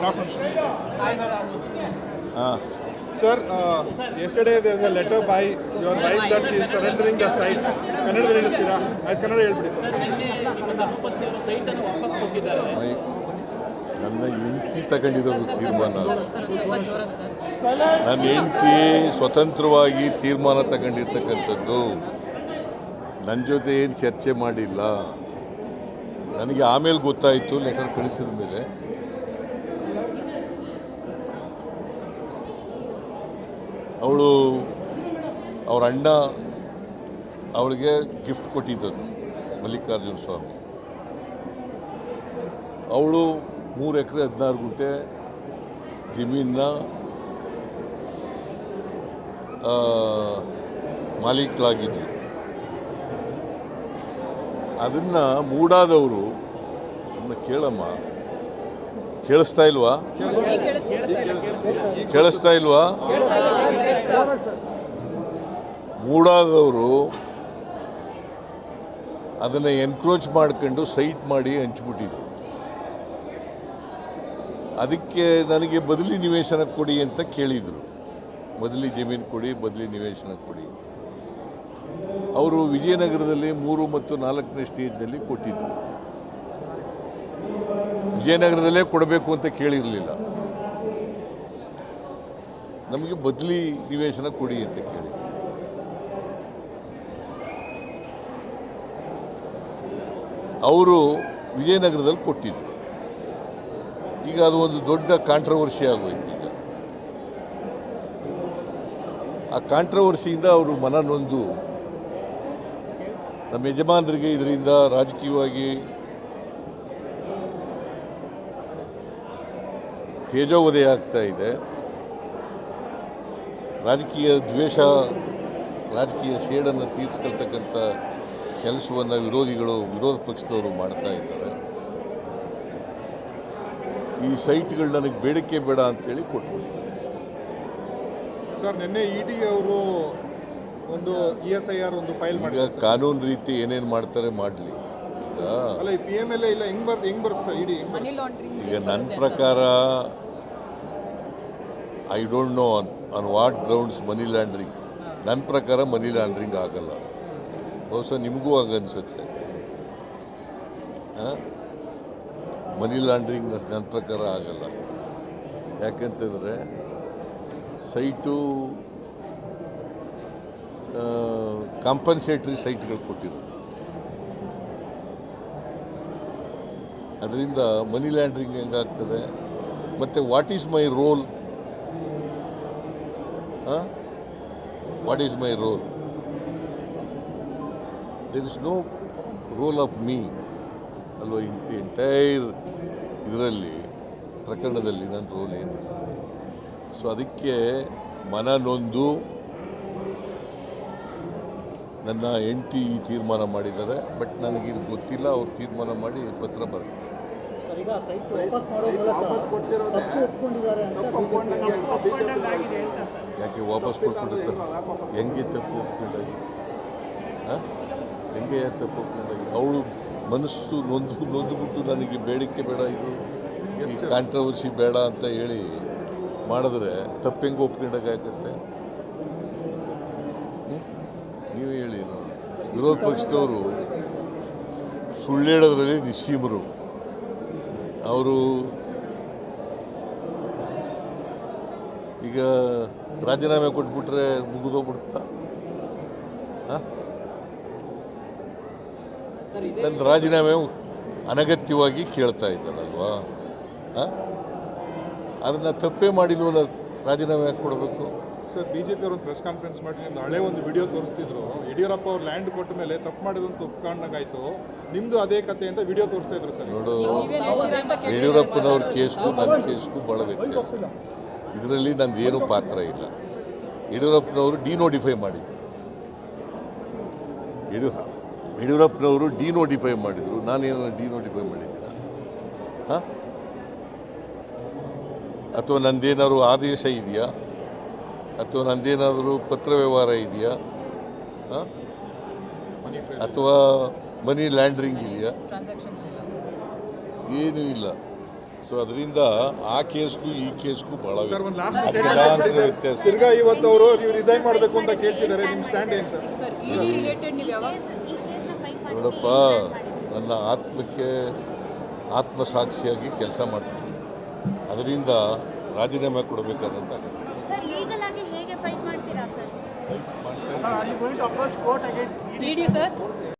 Good afternoon, sir. Hi, sir. Sir, yesterday there was a letter by your wife that she is surrendering the sites. ಕನ್ನಡದಲ್ಲಿ ಹೇಳಿಸ್ತೀರಾ? ಆಯ್ತು, ಕನ್ನಡ ಹೇಳ್ಬಿಡಿ sir. ನಿನ್ನೆ ನಿಮ್ಮ ದಂಪತಿಯವರು ಸೈಟನ್ನು ವಾಪಸ್ ಕೊಟ್ಟಿದ್ದಾರೆ. ನನ್ನ ಹೆಂಡತಿ ತಗೊಂಡಿರೋದು ತೀರ್ಮಾನ. ಸರ್ ನನ್ನ ಹೆಂಡತಿ ಸ್ವತಂತ್ರವಾಗಿ ತೀರ್ಮಾನ ತಗೊಂಡಿರ್ತಕ್ಕಂಥದ್ದು. ನನ್ನ ಜೊತೆ ಏನು ಚರ್ಚೆ ಮಾಡಿಲ್ಲ. ನನಗೆ ಆಮೇಲೆ ಗೊತ್ತಾಯಿತು ಲೆಟರ್ ಕಳಿಸಿದ ಮೇಲೆ. ಅವಳು ಅವ್ರ ಅಣ್ಣ ಅವಳಿಗೆ ಗಿಫ್ಟ್ ಕೊಟ್ಟಿದ್ದದ್ದು ಮಲ್ಲಿಕಾರ್ಜುನ ಸ್ವಾಮಿ. ಅವಳು 3 ಎಕರೆ 16 ಗುಂಟೆ ಜಮೀನನ್ನ ಮಾಲೀಕರಾಗಿದ್ದರು. ಅದನ್ನು ಮೂಡಾದವರು ಸುಮ್ಮನೆ ಕೇಳಮ್ಮ, ಕೇಳಿಸ್ತಾ ಇಲ್ವಾ? ಕೇಳಿಸ್ತಾ ಇಲ್ವಾ? ಮೂಡಾದವರು ಅದನ್ನು ಎನ್ಕ್ರೋಚ್ ಮಾಡ್ಕೊಂಡು ಸೈಟ್ ಮಾಡಿ ಹಂಚ್ಬಿಟ್ಟಿದ್ರು. ಅದಕ್ಕೆ ನನಗೆ ಬದಲಿ ನಿವೇಶನ ಕೊಡಿ ಅಂತ ಕೇಳಿದರು. ಬದಲಿ ಜಮೀನು ಕೊಡಿ, ಬದಲಿ ನಿವೇಶನ ಕೊಡಿ. ಅವರು ವಿಜಯನಗರದಲ್ಲಿ 3 ಮತ್ತು 4ನೇ ಸ್ಟೇಜ್ನಲ್ಲಿ ಕೊಟ್ಟಿದ್ದರು. ವಿಜಯನಗರದಲ್ಲೇ ಕೊಡಬೇಕು ಅಂತ ಕೇಳಿರಲಿಲ್ಲ. ನಮಗೆ ಬದಲಿ ನಿವೇಶನ ಕೊಡಿ ಅಂತ ಕೇಳಿ. ಅವರು ವಿಜಯನಗರದಲ್ಲಿ ಕೊಟ್ಟಿದ್ದರು. ಈಗ ಅದು ಒಂದು ದೊಡ್ಡ ಕಾಂಟ್ರವರ್ಸಿ ಆಗೋಯ್ತು. ಈಗ ಆ ಕಾಂಟ್ರವರ್ಸಿಯಿಂದ ಅವರು ಮನನೊಂದು ನಮ್ಮ ಯಜಮಾನರಿಗೆ ಇದರಿಂದ ರಾಜಕೀಯವಾಗಿ ತೇಜೋವಧೆ ಆಗ್ತಾ ಇದೆ. ರಾಜಕೀಯ ದ್ವೇಷ, ರಾಜಕೀಯ ಸೇಡನ್ನು ತೀರಿಸ್ಕೊಳ್ತಕ್ಕಂಥ ಕೆಲಸವನ್ನು ವಿರೋಧ ಪಕ್ಷದವರು ಮಾಡ್ತಾ ಇದ್ದಾರೆ. ಈ ಸೈಟ್ಗಳು ನನಗೆ ಬೇಡಿಕೆ ಬೇಡ ಅಂತೇಳಿ ಕೊಟ್ಬಿಟ್ಟಿದ್ದಾರೆ. ಸರ್, ನಿನ್ನೆ ಇಡಿ ಅವರು ಒಂದು ESIR ಒಂದು ಫೈಲ್ ಈಗ ಮಾಡಿದ್ದಾರೆ. ಕಾನೂನು ರೀತಿ ಏನೇನು ಮಾಡ್ತಾರೆ ಮಾಡಲಿ. ಈಗ ಅಲ್ಲ, ಈ PMLA ಇಲ್ಲ, ಹೆಂಗ್ ಬರುತ್ತೆ ಸರ್ ಇಡಿ? ಈಗ ನನ್ನ ಪ್ರಕಾರ I don't know on what grounds money laundering. ನನ್ನ ಪ್ರಕಾರ ಮನಿ ಲ್ಯಾಂಡ್ರಿಂಗ್ ಆಗಲ್ಲ. ಬಹುಶಃ ನಿಮಗೂ ಆಗನ್ಸುತ್ತೆ. ಮನಿ ಲ್ಯಾಂಡ್ರಿಂಗ್ ನನ್ನ ಪ್ರಕಾರ ಆಗಲ್ಲ. ಯಾಕೆಂತಂದರೆ ಸೈಟು ಕಾಂಪನ್ಸೇಟ್ರಿ ಸೈಟ್ಗಳು ಕೊಟ್ಟಿರೋದು. ಅದರಿಂದ ಮನಿ ಲ್ಯಾಂಡ್ರಿಂಗ್ ಹೆಂಗಾಗ್ತದೆ? ಮತ್ತು what is my role? What is my role? There is no role of me ಅಲ್ವ. ಎಂಟೈರ್ ಇದರಲ್ಲಿ ಪ್ರಕರಣದಲ್ಲಿ ನನ್ನ ರೋಲ್ ಏನಿಲ್ಲ. ಸೊ ಅದಕ್ಕೆ ಮನನೊಂದು ನನ್ನ ಹೆಂಡತಿ ಈ ತೀರ್ಮಾನ ಮಾಡಿದ್ದಾರೆ. ಬಟ್ ನನಗಿದು ಗೊತ್ತಿಲ್ಲ. ಅವ್ರು ತೀರ್ಮಾನ ಮಾಡಿ ಪತ್ರ ಬರುತ್ತೆ. ಯಾಕೆ ವಾಪಸ್ ಕೊಟ್ಬಿಡುತ್ತೆ? ಹೆಂಗೆ ತಪ್ಪು ಒಪ್ಕೊಂಡಾಗಿ? ಹೆಂಗೆ ತಪ್ಪು ಒಪ್ಕೊಂಡಾಗಿ? ಅವಳು ಮನಸ್ಸು ನೊಂದುಬಿಟ್ಟು ನನಗೆ ಬೇಡಿಕೆ ಬೇಡ, ಇದು ಈ ಕಾಂಟ್ರವರ್ಸಿ ಬೇಡ ಅಂತ ಹೇಳಿ ಮಾಡಿದ್ರೆ ತಪ್ಪು ಹೆಂಗೆ ಒಪ್ಕೊಂಡಾಗತ್ತೆ? ನೀವು ಹೇಳಿ. ವಿರೋಧ ಪಕ್ಷದವರು ಸುಳ್ಳು ಹೇಳೋದ್ರಲ್ಲಿ ನಿಸ್ಸೀಮರು. ಅವರು ಈಗ ರಾಜೀನಾಮೆ ಕೊಟ್ಬಿಟ್ರೆ ಮುಗಿದೋಗ್ಬಿಡ್ತಾ? ನನ್ನ ರಾಜೀನಾಮೆ ಅನಗತ್ಯವಾಗಿ ಕೇಳ್ತಾ ಇದ್ದಾರಲ್ವಾ? ಅದನ್ನು ತಪ್ಪೇ ಮಾಡಿಲ್ವಲ್ಲ, ರಾಜೀನಾಮೆ ಯಾಕೆ ಕೊಡಬೇಕು? ಸರ್, BJP ಅವರು ಒಂದು ಪ್ರೆಸ್ ಕಾನ್ಫರೆನ್ಸ್ ಮಾಡಿ ನಿಮ್ದು ಹಳೆ ಒಂದು ವಿಡಿಯೋ ತೋರಿಸ್ತಿದ್ರು. ಯಡಿಯೂರಪ್ಪ ಅವ್ರು ಲ್ಯಾಂಡ್ ಕೊಟ್ಟ ಮೇಲೆ ತಪ್ಪು ಮಾಡಿದಂತ ಒಪ್ಕೊಂಡಾಗಾಯ್ತು. ನಿಮ್ಮದು ಅದೇ ಕತೆ ಅಂತ ವಿಡಿಯೋ ತೋರಿಸ್ತಾ ಇದ್ರು ಸರ್. ನೋಡು, ಯಡಿಯೂರಪ್ಪನವ್ರ ಕೇಸ್ಗೂ ನನ್ನ ಕೇಸ್ಗೂ ಭಾಳ ವ್ಯತ್ಯಾಸ. ಇದರಲ್ಲಿ ನಂದೇನು ಪಾತ್ರ ಇಲ್ಲ. ಯಡಿಯೂರಪ್ಪನವರು ಡಿನೋಟಿಫೈ ಮಾಡಿದರು. ಯಡಿಯೂರಪ್ಪನವರು ಡಿನೋಟಿಫೈ ಮಾಡಿದರು. ನಾನೇನು ಡಿನೋಟಿಫೈ ಮಾಡಿದ್ದೀನ? ಅಥವಾ ನಂದೇನಾದ್ರು ಆದೇಶ ಇದೆಯಾ? ಅಥವಾ ನಂದೇನಾದರೂ ಪತ್ರ ವ್ಯವಹಾರ ಇದೆಯಾ? ಅಥವಾ ಮನಿ ಲ್ಯಾಂಡ್ರಿಂಗ್ ಇದೆಯಾ? ಏನೂ ಇಲ್ಲ. ಸೊ ಅದರಿಂದ ಆ ಕೇಸ್ಗೂ ಈ ಕೇಸ್ಗೂ ಭಾಳ ಸರ್ ಒಂದು ಲಾಸ್ಟ್ ವ್ಯತ್ಯಾಸ. ಸ್ಟೇಟ್ಮೆಂಟ್ ತಿರ್ಗಾ ಇವತ್ತು ಅವರು ನೀವು ರಿಸೈನ್ ಮಾಡಬೇಕು ಅಂತ ಕೇಳ್ತಿದ್ದಾರೆ. ನಿಮ್ಮ ಸ್ಟ್ಯಾಂಡ್ ಏನು ಸರ್? ಸರ್ ಇಡಿ ರಿಲೇಟೆಡ್ ನೀವು ಯಾವಾಗ ನೋಡಪ್ಪ, ನನ್ನ ಆತ್ಮಕ್ಕೆ ಆತ್ಮಸಾಕ್ಷಿಯಾಗಿ ಕೆಲಸ ಮಾಡ್ತೀನಿ. ಅದರಿಂದ ರಾಜೀನಾಮೆ ಕೊಡಬೇಕಾದಂತ ಸರ್ ಲೀಗಲ್ ಆಗಿ ಹೇಗೆ ಫೈಟ್ ಮಾಡ್ತೀರಾ ಸರ್? ಮಾಡ್ತಾ ಇದ್ದೀನಿ. ಇಡಿ ಸರ್